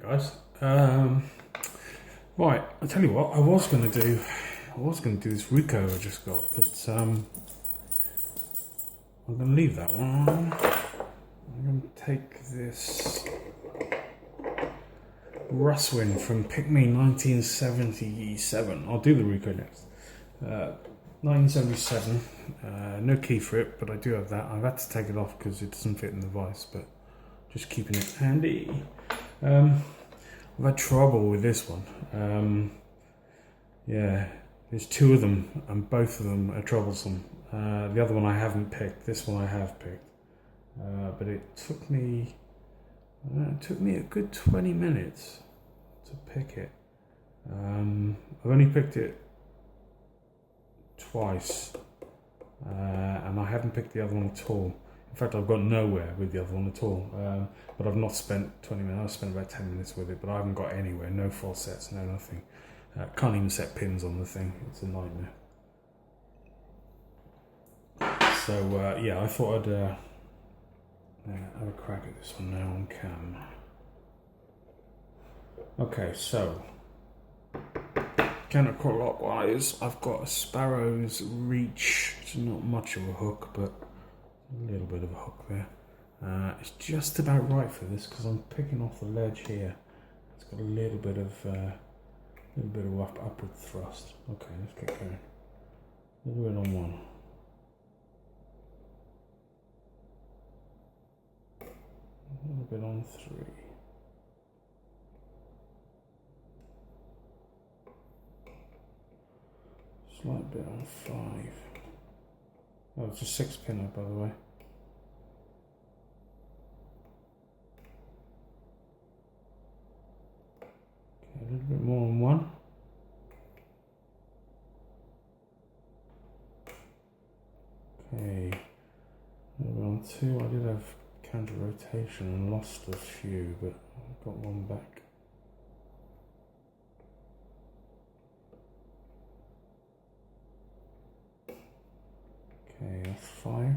guys. Right, I tell you what, I was gonna do this Rico I just got, but I'm gonna leave that one on. I'm gonna take this Russwin from PickMe 1977. I'll do the Rico next. 1977. No key for it, but I do have that. I've had to take it off because it doesn't fit in the vise, but just keeping it handy. I've had trouble with this one. Yeah, there's two of them, and both of them are troublesome. The other one I haven't picked. This one I have picked, but it took me a good 20 minutes to pick it. I've only picked it twice, and I haven't picked the other one at all. In fact, I've got nowhere with the other one at all. But I've not spent 20 minutes. I've spent about 10 minutes with it, but I haven't got anywhere. No false sets, no nothing. Can't even set pins on the thing. It's a nightmare. So yeah, I thought I'd have a crack at this one now on cam. Okay, so counterclockwise, I've got a Sparrow's Reach. It's not much of a hook, but a little bit of a hook there. It's just about right for this because I'm picking off the ledge here. It's got a little bit of upward thrust. Okay, let's get going. A little bit on one. A little bit on three. Slight bit on five. Oh, it's a 6-pinner, by the way. Okay, a little bit more on one. Okay, a little bit on two. I did have counter rotation and lost a few, but I've got one back. Okay, that's five.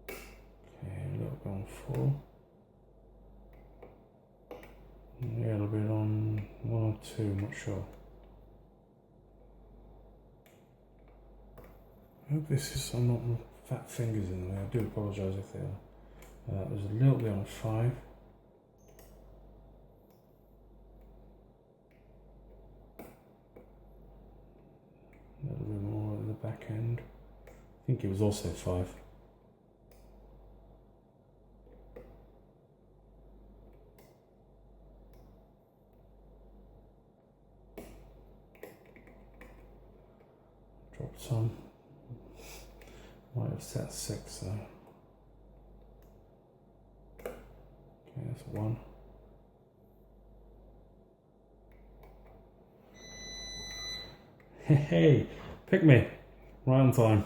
Okay, a little bit on four. Yeah, a little bit on one or two, I'm not sure. I hope this is, I'm not fat fingers in the way. I do apologise if they are. There's a little bit on five. A little bit more at the back end. I think it was also five. Dropped some. Might have set six though. Okay, that's one. Hey, pick me. Right on time.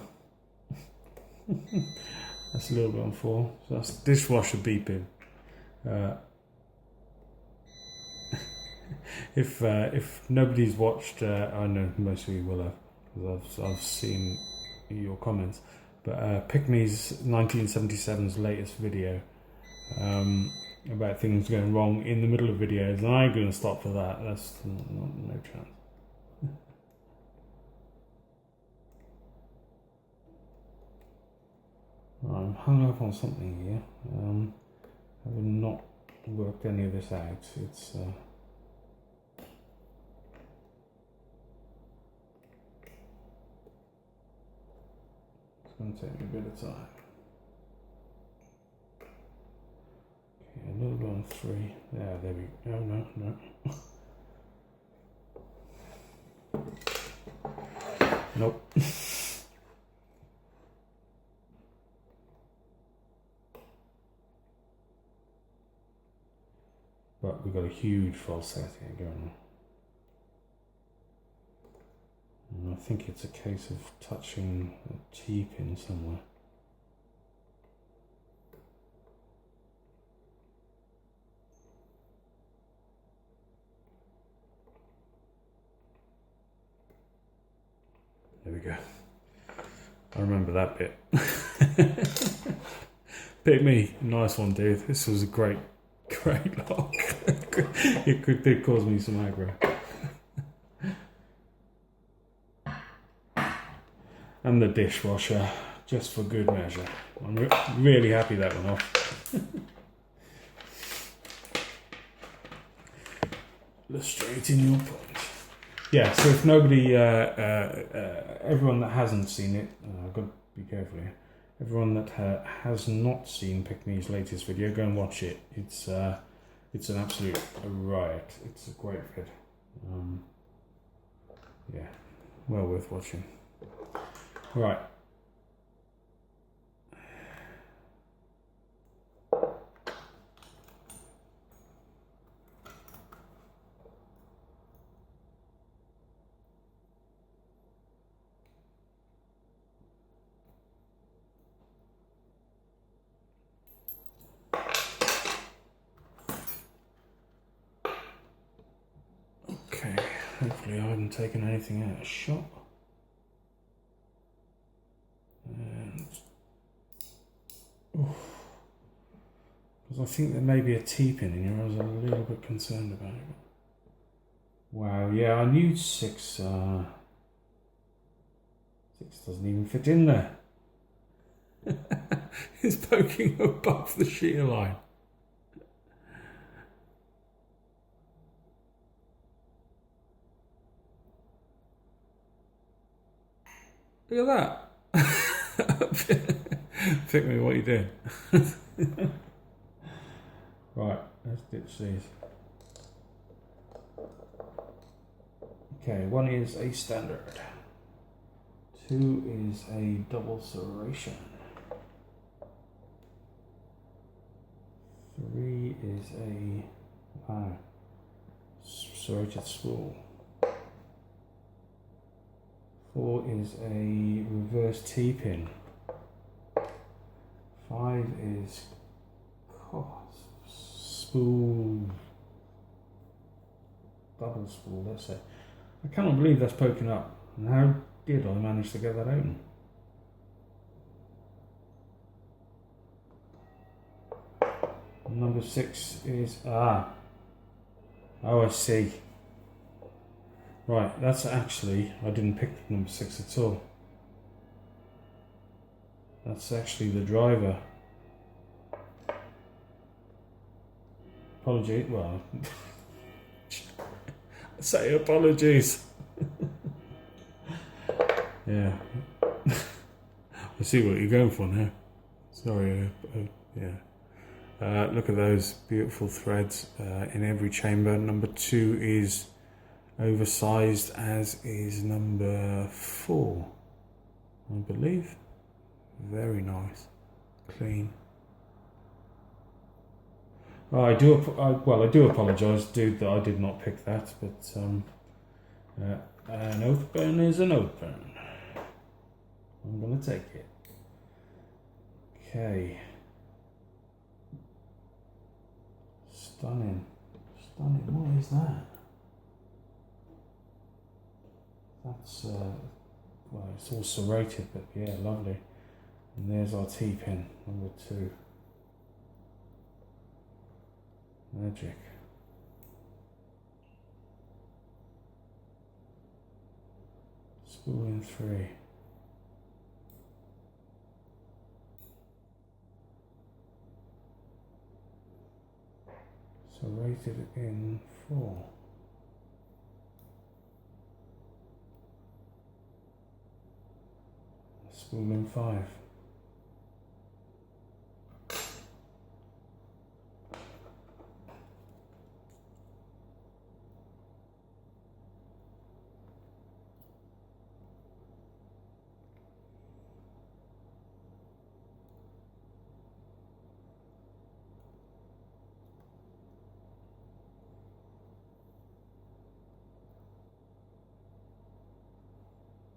That's a little bit on four. So that's dishwasher beeping. If nobody's watched, I know most of you will have, because I've seen your comments. But PickMe's 1977's latest video about things going wrong in the middle of videos, and I ain't going to stop for that. That's no chance. I'm hung up on something here. I have not worked any of this out. It's going to take me a bit of time. Okay, a little bit on three. Yeah, there we go. No. Nope. But we've got a huge falsetto here going on. And I think it's a case of touching a T-pin somewhere. go. I remember that bit. PickMe, nice one, dude. This was a great lock. It did cause me some aggro. And the dishwasher, just for good measure. I'm really happy that went off. Illustrating your point. Yeah, so if nobody, everyone that hasn't seen it, I've got to be careful here. Everyone that has not seen PickMe's latest video, go and watch it. It's an absolute riot. It's a great vid. Yeah, well worth watching. Right. Okay, hopefully I haven't taken anything out of shot. And because I think there may be a T-pin in here, I was a little bit concerned about it. Wow, yeah, I knew 6 doesn't even fit in there. It's poking above the shear line. Look at that. PickMe, what are you doing? Right, let's ditch these. Okay, 1 is a standard. 2 is a double serration. 3 is a serrated spool. 4 is a reverse T-pin. 5 is spool, double spool, that's it. I cannot believe that's poking up. And how did I manage to get that open? Number 6 is, oh I see. Right, that's actually, I didn't pick number 6 at all. That's actually the driver. Apology, well, say apologies. Yeah. I see what you're going for now. Sorry, yeah. Look at those beautiful threads in every chamber. Number 2 is oversized, as is number 4, I believe. Very nice, clean. Oh, I do apologise, dude, that I did not pick that, but an open is an open. I'm gonna take it. Okay. Stunning. What is that? That's well, it's all serrated, but yeah, lovely. And there's our T-pin, number 2. Magic. Spool in 3. Serrated in 4. Spool in 5.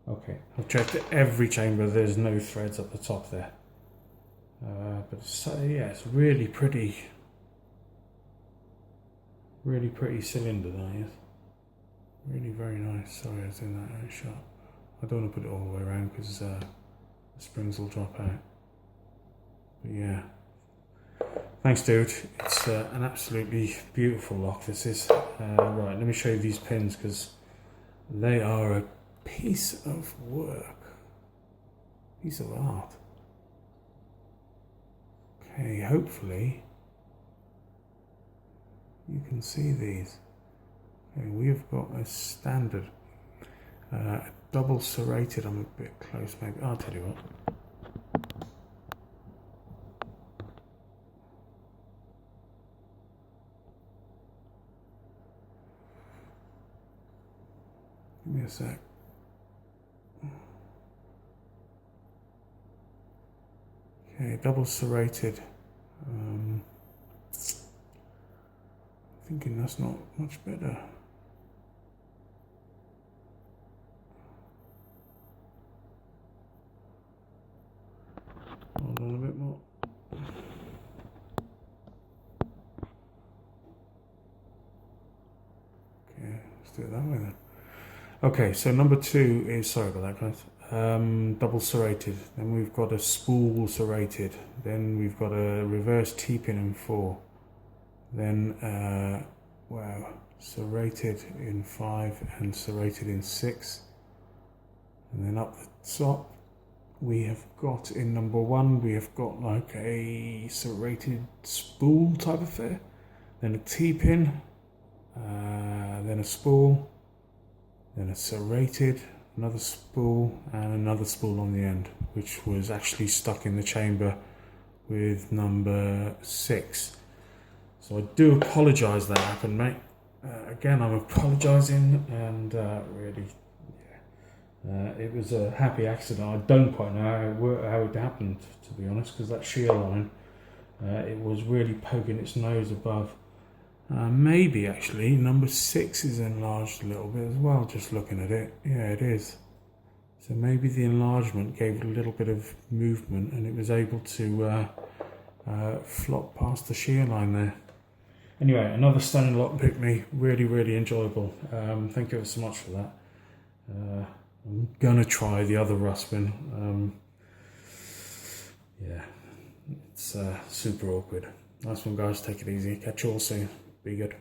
Okay, I've checked every chamber, there's no threads at the top there. But yeah, it's really pretty cylinder that is. Really very nice. Sorry, I was doing that out of shot. I don't want to put it all the way around because the springs will drop out. But yeah, thanks dude, it's an absolutely beautiful lock this is. Right, let me show you these pins because they are a piece of work, piece of art. Okay, hopefully you can see these. Okay, we have got a standard, double serrated. I'm a bit close maybe, I'll tell you what. Give me a sec. Okay, double serrated. Thinking that's not much better. Hold on a bit more. Okay, let's do it that way then. Okay, so number 2 is, sorry about that guys, double serrated. Then we've got a spool serrated. Then we've got a reverse T-pin in 4. Then, wow, serrated in 5 and serrated in 6. And then up the top, we have got in number 1, we have got like a serrated spool type affair. Then a T-pin, then a spool, then a serrated, another spool, and another spool on the end, which was actually stuck in the chamber with number 6. So I do apologise that happened, mate. Again, I'm apologising, and really, yeah, it was a happy accident. I don't quite know how it happened, to be honest, because that shear line, it was really poking its nose above. Maybe actually number 6 is enlarged a little bit as well, just looking at it. Yeah, it is. So maybe the enlargement gave it a little bit of movement and it was able to flop past the shear line there. Anyway, another stunning lock PickMe, really enjoyable. Thank you so much for that. I'm gonna try the other Russwin. Yeah, it's super awkward. Nice one guys, take it easy. Catch you all soon. Be good.